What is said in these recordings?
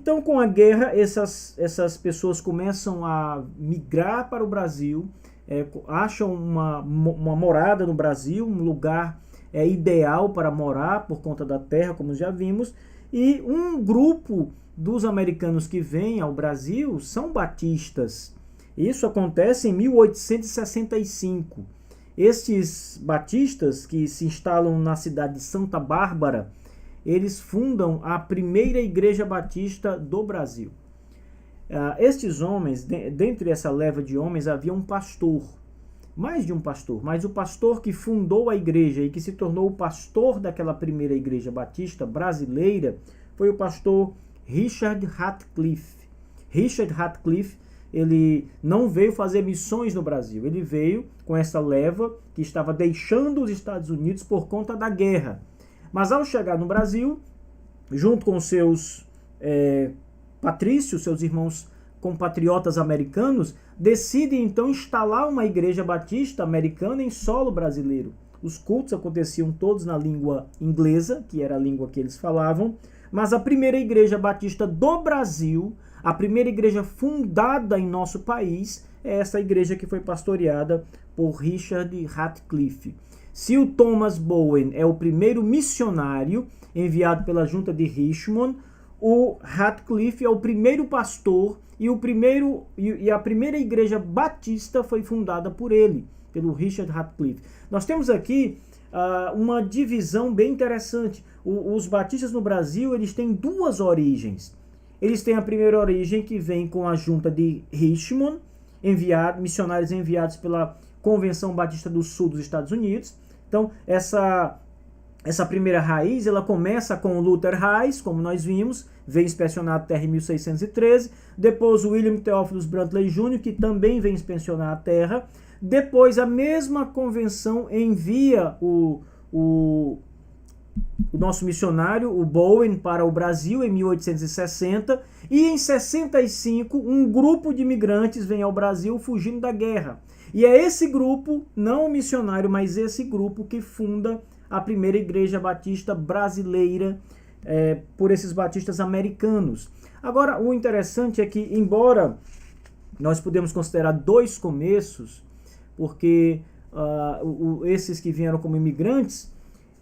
Então, com a guerra, essas pessoas começam a migrar para o Brasil, acham uma morada no Brasil, um lugar ideal para morar por conta da terra, como já vimos, e um grupo dos americanos que vêm ao Brasil são batistas. Isso acontece em 1865. Estes batistas, que se instalam na cidade de Santa Bárbara, eles fundam a primeira igreja batista do Brasil. Estes homens, dentre essa leva de homens, havia um pastor, mais de um pastor, mas o pastor que fundou a igreja e que se tornou o pastor daquela primeira igreja batista brasileira foi o pastor Richard Ratcliffe. Richard Ratcliffe, ele não veio fazer missões no Brasil, ele veio com essa leva que estava deixando os Estados Unidos por conta da guerra. Mas ao chegar no Brasil, junto com seus patrícios, seus irmãos compatriotas americanos, decidem então instalar uma igreja batista americana em solo brasileiro. Os cultos aconteciam todos na língua inglesa, que era a língua que eles falavam, mas a primeira igreja batista do Brasil, a primeira igreja fundada em nosso país, é essa igreja que foi pastoreada por Richard Ratcliffe. Se o Thomas Bowen é o primeiro missionário enviado pela junta de Richmond, o Ratcliffe é o primeiro pastor e a primeira igreja batista foi fundada por ele, pelo Richard Ratcliffe. Nós temos aqui uma divisão bem interessante. Os batistas no Brasil, eles têm duas origens. Eles têm a primeira origem, que vem com a junta de Richmond, missionários enviados pela Convenção Batista do Sul dos Estados Unidos. Então, essa primeira raiz, ela começa com o Luther Rice, como nós vimos, veio inspecionar a terra em 1613. Depois o William Theophilus Brantley Jr., que também vem inspecionar a terra. Depois a mesma convenção envia o nosso missionário, o Bowen, para o Brasil em 1860. E em 65, um grupo de imigrantes vem ao Brasil fugindo da guerra. E é esse grupo, não o missionário, mas esse grupo que funda a primeira igreja batista brasileira, por esses batistas americanos. Agora, o interessante é que, embora nós podemos considerar dois começos, porque esses que vieram como imigrantes,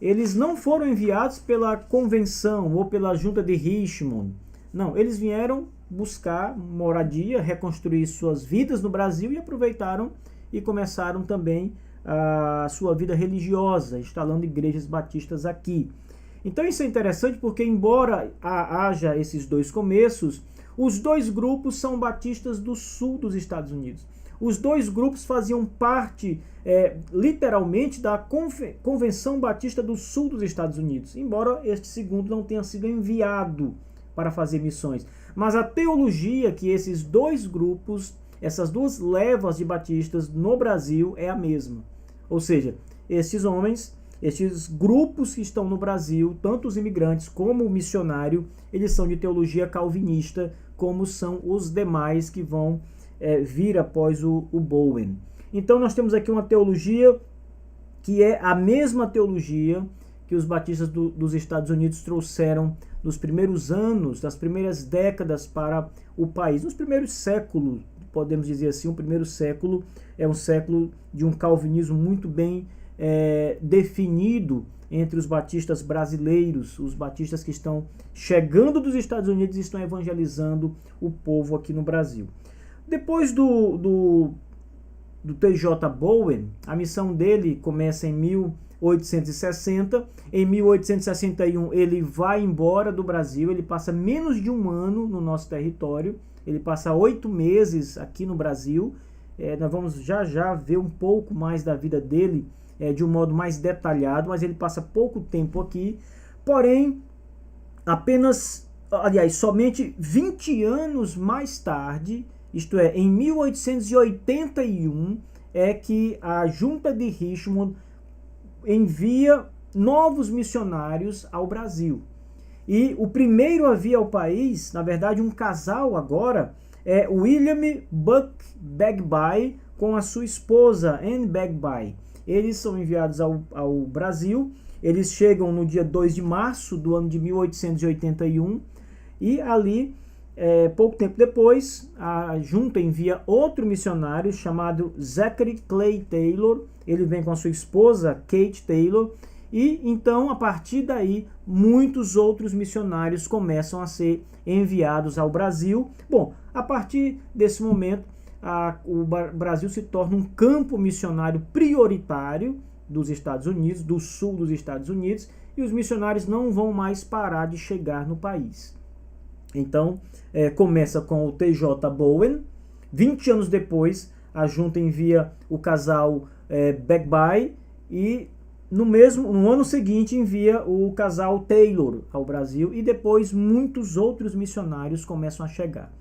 eles não foram enviados pela convenção ou pela junta de Richmond. Não, eles vieram buscar moradia, reconstruir suas vidas no Brasil e aproveitaram e começaram também a sua vida religiosa, instalando igrejas batistas aqui. Então isso é interessante porque, embora haja esses dois começos, os dois grupos são batistas do sul dos Estados Unidos. Os dois grupos faziam parte, literalmente, da Convenção Batista do Sul dos Estados Unidos, embora este segundo não tenha sido enviado para fazer missões. Mas a teologia que esses dois grupos, essas duas levas de batistas no Brasil é a mesma. Ou seja, esses homens, esses grupos que estão no Brasil, tanto os imigrantes como o missionário, eles são de teologia calvinista, como são os demais que vão vir após o Bowen. Então nós temos aqui uma teologia que é a mesma teologia que os batistas dos Estados Unidos trouxeram nos primeiros anos, das primeiras décadas para o país, nos primeiros séculos, podemos dizer assim. O primeiro século é um século de um calvinismo muito bem definido entre os batistas brasileiros, os batistas que estão chegando dos Estados Unidos e estão evangelizando o povo aqui no Brasil. Depois do T.J. Bowen, a missão dele começa em 1860. Em 1861 ele vai embora do Brasil, ele passa menos de um ano no nosso território, ele passa 8 meses aqui no Brasil. Nós vamos já ver um pouco mais da vida dele de um modo mais detalhado, mas ele passa pouco tempo aqui. Porém, somente 20 anos mais tarde, isto é, em 1881, é que a junta de Richmond envia novos missionários ao Brasil. E o primeiro a vir ao país, na verdade um casal agora, é William Buck Bagby com a sua esposa Anne Bagby. Eles são enviados ao Brasil, eles chegam no dia 2 de março do ano de 1881 e ali Pouco tempo depois, a junta envia outro missionário chamado Zachary Clay Taylor. Ele vem com a sua esposa, Kate Taylor, e então, a partir daí, muitos outros missionários começam a ser enviados ao Brasil. Bom, a partir desse momento, o Brasil se torna um campo missionário prioritário dos Estados Unidos, do sul dos Estados Unidos, e os missionários não vão mais parar de chegar no país. Então, começa com o T.J. Bowen. 20 anos depois, a junta envia o casal Bagby, e no ano seguinte envia o casal Taylor ao Brasil, e depois muitos outros missionários começam a chegar.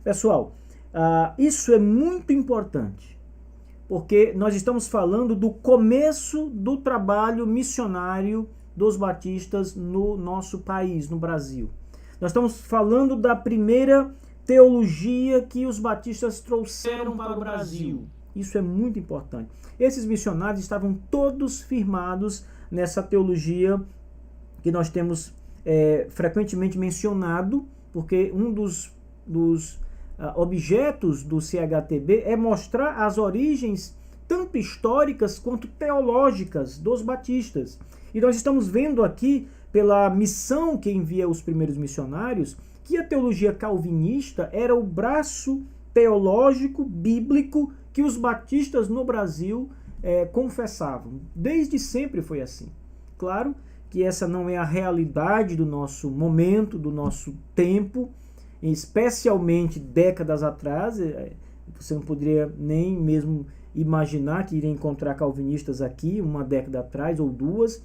Pessoal, isso é muito importante, porque nós estamos falando do começo do trabalho missionário dos batistas no nosso país, no Brasil. Nós estamos falando da primeira teologia que os batistas trouxeram para o Brasil. Isso é muito importante. Esses missionários estavam todos firmados nessa teologia que nós temos frequentemente mencionado, porque um dos objetos do CHTB é mostrar as origens tanto históricas quanto teológicas dos batistas. E nós estamos vendo aqui, pela missão que envia os primeiros missionários, que a teologia calvinista era o braço teológico, bíblico, que os batistas no Brasil confessavam. Desde sempre foi assim. Claro que essa não é a realidade do nosso momento, do nosso tempo, especialmente décadas atrás. Você não poderia nem mesmo imaginar que iria encontrar calvinistas aqui uma década atrás ou duas.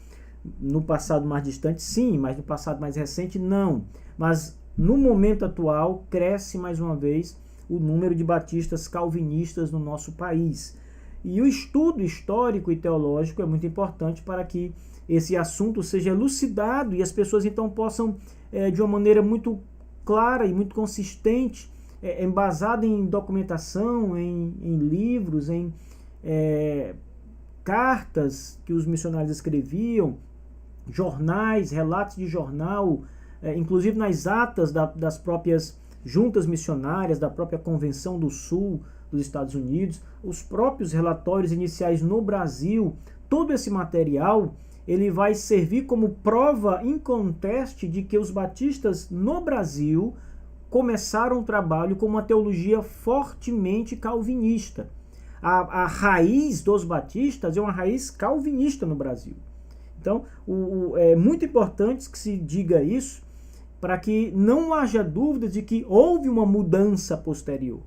No passado mais distante, sim, mas no passado mais recente, não. Mas no momento atual, cresce mais uma vez o número de batistas calvinistas no nosso país. E o estudo histórico e teológico é muito importante para que esse assunto seja elucidado e as pessoas então possam, de uma maneira muito clara e muito consistente, embasada em documentação, em livros, em cartas que os missionários escreviam, jornais, relatos de jornal, inclusive nas atas das próprias juntas missionárias, da própria Convenção do Sul dos Estados Unidos, os próprios relatórios iniciais no Brasil. Todo esse material ele vai servir como prova inconteste de que os batistas no Brasil começaram o trabalho com uma teologia fortemente calvinista. A raiz dos batistas é uma raiz calvinista no Brasil. Então, é muito importante que se diga isso, para que não haja dúvida de que houve uma mudança posterior.